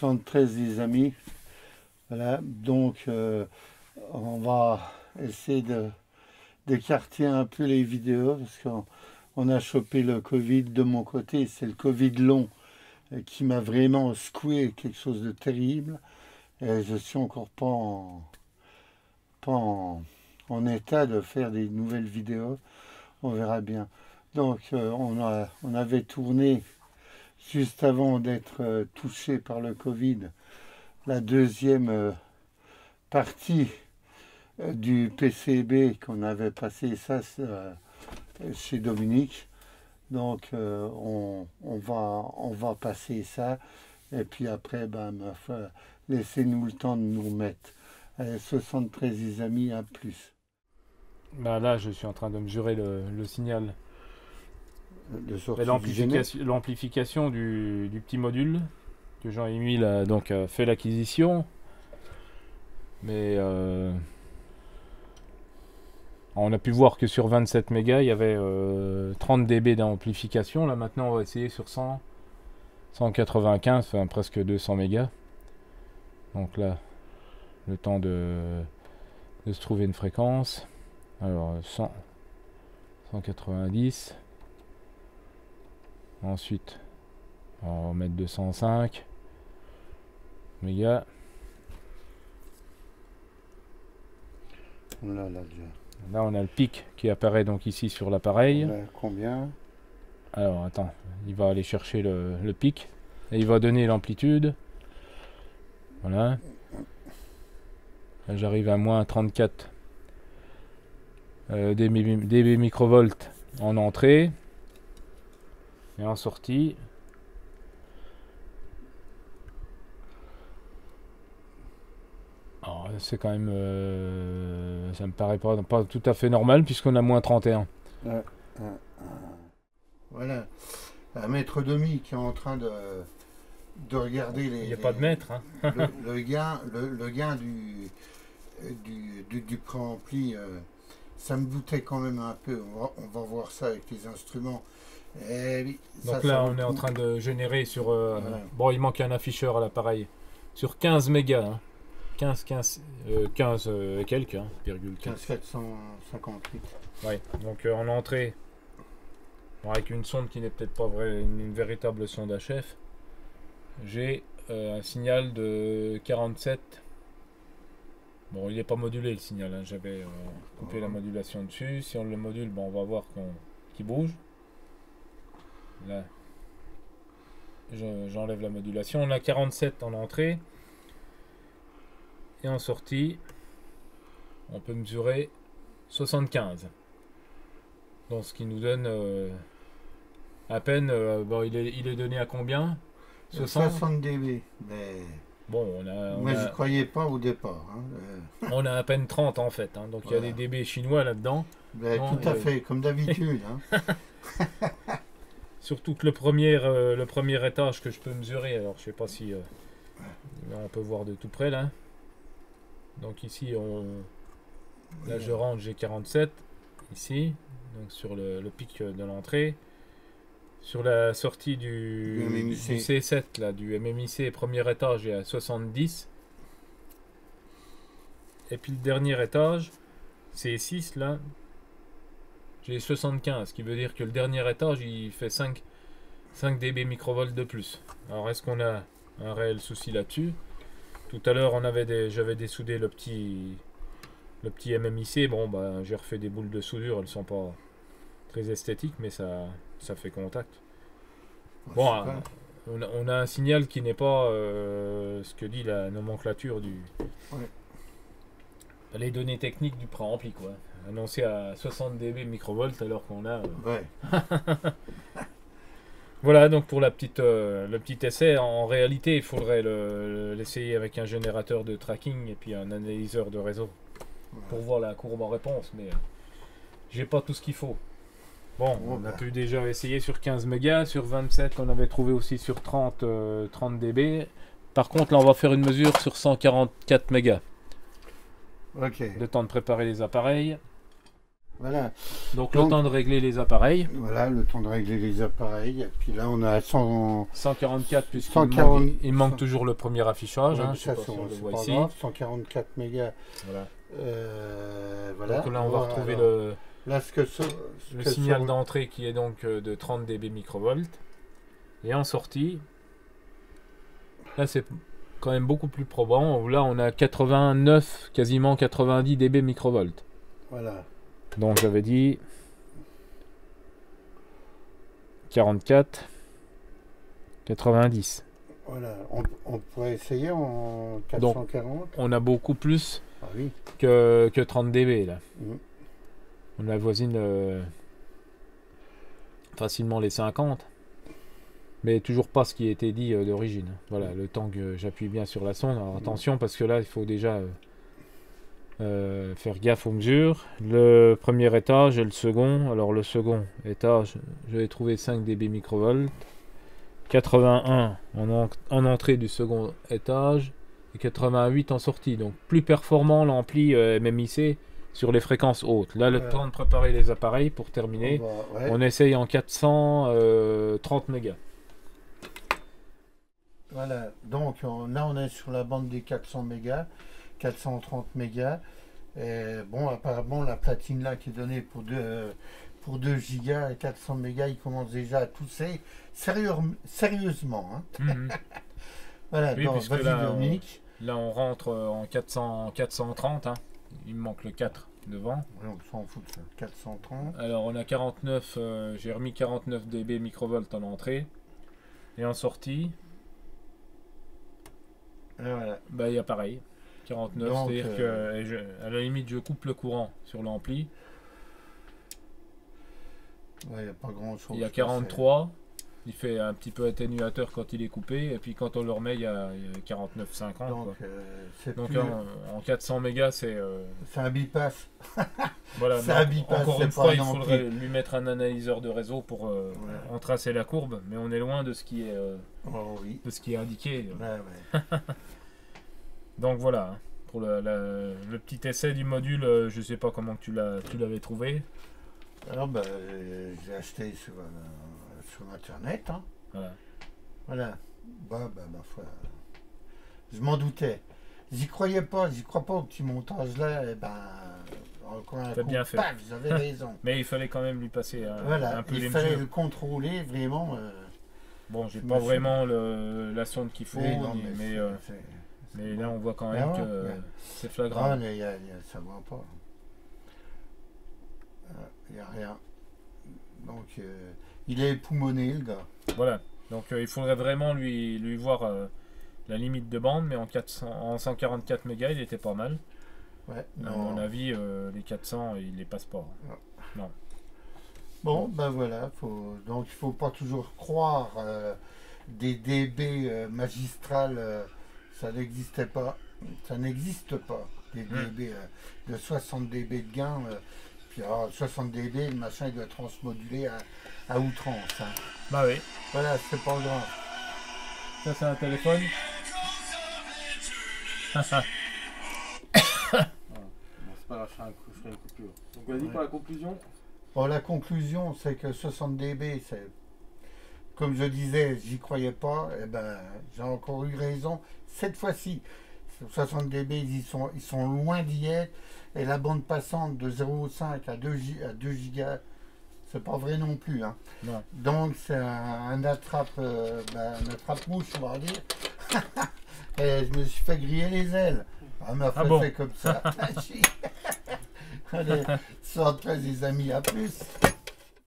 73 les amis. Voilà, donc on va essayer d'écarter un peu les vidéos parce qu'on a chopé le Covid de mon côté. C'est le Covid long qui m'a vraiment secoué, quelque chose de terrible. Et je suis encore pas en état de faire des nouvelles vidéos. On verra bien. Donc on avait tourné juste avant d'être touché par le Covid la deuxième partie du PCB qu'on avait passé ça chez Dominique. Donc on va passer ça et puis après ma foi, laissez-nous le temps de nous remettre. Allez, 73 les amis, à plus. Bah là, je suis en train de mesurer le signal. De sortie L'amplification du petit module que Jean-Émile a donc fait l'acquisition. Mais on a pu voir que sur 27 mégas, il y avait 30 dB d'amplification. Là maintenant, on va essayer sur 195, enfin presque 200 mégas. Donc là, le temps de se trouver une fréquence. Alors 100, 190. Ensuite, on va mettre 205 mégas. Là, Là, on a le pic qui apparaît donc ici sur l'appareil. Combien? Alors, attends, il va aller chercher le pic. Et il va donner l'amplitude. Voilà. Là, j'arrive à moins 34 dB microvolts en entrée. Et en sortie. Alors, c'est quand même... ça me paraît pas tout à fait normal puisqu'on a moins 31. Voilà. Un maître Domi qui est en train de regarder les... Il n'y a pas de mètre. Hein. le gain du préampli, ça me doutait quand même un peu. On va voir ça avec les instruments. Donc là, on est en train de générer sur... Bon, il manque un afficheur à l'appareil. Sur 15 mégas. Hein. 15 et quelques, hein, 15 458. Ouais, donc en entrée, bon, avec une sonde qui n'est peut-être pas une véritable sonde HF, j'ai un signal de 47. Bon, il n'est pas modulé le signal, hein. J'avais coupé la modulation dessus. Si on le module, bon, on va voir qu'il bouge. Là, j'enlève la modulation. On a 47 en entrée. Et en sortie, on peut mesurer 75. Donc ce qui nous donne à peine, bon, il est donné à combien? 60 dB. Mais bon, moi je croyais pas au départ. Hein. On a à peine 30 en fait. Hein, donc voilà. Il y a des dB chinois là-dedans. Tout à fait, comme d'habitude. Hein. Surtout que le premier étage que je peux mesurer, alors je sais pas si on peut voir de tout près là. Donc ici, là je rentre, j'ai 47 ici, donc sur le pic de l'entrée. Sur la sortie du C7, là, du MMIC, premier étage, j'ai à 70. Et puis le dernier étage, C6, là, j'ai 75, ce qui veut dire que le dernier étage, il fait 5 dB microvolts de plus. Alors est-ce qu'on a un réel souci là-dessus? Tout à l'heure, j'avais dessoudé le petit MMIC. Bon, bah, j'ai refait des boules de soudure. Elles sont pas très esthétiques, mais ça fait contact. Bon, on a un signal qui n'est pas ce que dit la nomenclature du... Ouais. Les données techniques du préampli, quoi. Annoncé à 60 dB microvolts alors qu'on a... Ouais. Voilà, donc pour le petit essai, en réalité, il faudrait l'essayer avec un générateur de tracking et puis un analyseur de réseau pour voir la courbe en réponse, mais j'ai pas tout ce qu'il faut. Bon, on a pu déjà essayer sur 15 mégas, sur 27, on avait trouvé aussi sur 30 dB. Par contre, là, on va faire une mesure sur 144 mégas. Ok. Le temps de préparer les appareils. Voilà. Donc le temps de régler les appareils. Voilà, le temps de régler les appareils. Et puis là, on a 144 puisqu'il 140, il manque toujours le premier affichage. Ouais, Hein, ça, je sais pas si on le c'est voit pas ici. grave, 144 mégas. Voilà. Voilà. Donc là, on va retrouver Alors, là, le signal d'entrée qui est donc de 30 dB microvolts. Et en sortie, là c'est quand même beaucoup plus probant. Là on a 89, quasiment 90 dB microvolts. Voilà. Donc j'avais dit 44, 90. Voilà. On pourrait essayer en 440. Donc, on a beaucoup plus Ah oui. que 30 dB là. Mm. On avoisine facilement les 50. Mais toujours pas ce qui a été dit d'origine. Voilà, le temps que j'appuie bien sur la sonde. Alors attention parce que là, il faut déjà faire gaffe aux mesures. Le premier étage et le second. Alors le second étage, je vais trouver 5 dB microvolts. 81 en entrée du second étage et 88 en sortie. Donc plus performant l'ampli MMIC sur les fréquences hautes. Là, le temps de préparer les appareils pour terminer. On essaye en 430 mégas. Voilà, donc là on est sur la bande des 400 mégas, 430 mégas. Et bon, apparemment la platine là qui est donnée pour 2 gigas et 400 mégas, il commence déjà à tousser sérieusement. Hein. Voilà, oui, donc vas-y Dominique. Là on rentre en 430, hein. Il me manque le 4 devant. Oui, on s'en fout de ça, 430. Alors on a 49, j'ai remis 49 dB microvolts en entrée. Et en sortie, voilà. Bah il y a pareil, 49, c'est-à-dire que à la limite je coupe le courant sur l'ampli. Ouais, il n'y a pas grand chose. Il y a 43, il fait un petit peu atténuateur quand il est coupé, et puis quand on le remet il y a 49-50. Donc, donc en 400 mégas c'est un bypass. Voilà, c'est un bypass. Encore une fois, il faudrait lui mettre un analyseur de réseau pour en tracer la courbe, mais on est loin de ce qui est, de ce qui est indiqué. Ouais. Donc voilà, pour le petit essai du module, je sais pas comment tu l'avais trouvé. Alors j'ai acheté sur internet. Hein. Voilà. Ma foi. Je m'en doutais. J'y crois pas au petit montage là. Et encore un coup, bien fait. Paf, j'avais raison. Mais il fallait quand même lui passer un peu les mesures. Il fallait le contrôler vraiment. Bon, j'ai pas vraiment la sonde qu'il faut, mais là on voit quand même que c'est flagrant. Ah, ça ne va pas. Il n'y a rien. Donc il est époumoné le gars. Voilà. Donc il faudrait vraiment lui voir la limite de bande, mais en 144 mégas il était pas mal. Ouais, à mon avis, les 400 il les passe pas. Non. Bon, voilà. Donc il faut pas toujours croire des DB magistrales. Ça n'existait pas. Ça n'existe pas. Des DB de 60 dB de gain. Puis 60 dB, le machin il doit transmoduler à outrance. Hein. Bah oui. Voilà, c'est pas grave. Ça c'est un téléphone. Bon, c'est pas grave, je ferai une coupure. Donc vas-y pour la conclusion. Bon, la conclusion c'est que 60 dB, c'est comme je disais, j'y croyais pas, et j'ai encore eu raison cette fois-ci. 60 dB, ils sont loin d'y être. Et la bande passante de 0,5 à 2 gigas, c'est pas vrai non plus. Hein. Non. Donc c'est un attrape-mouche, on va dire. Et je me suis fait griller les ailes. C'est comme ça. Allez, 113 les amis, à plus.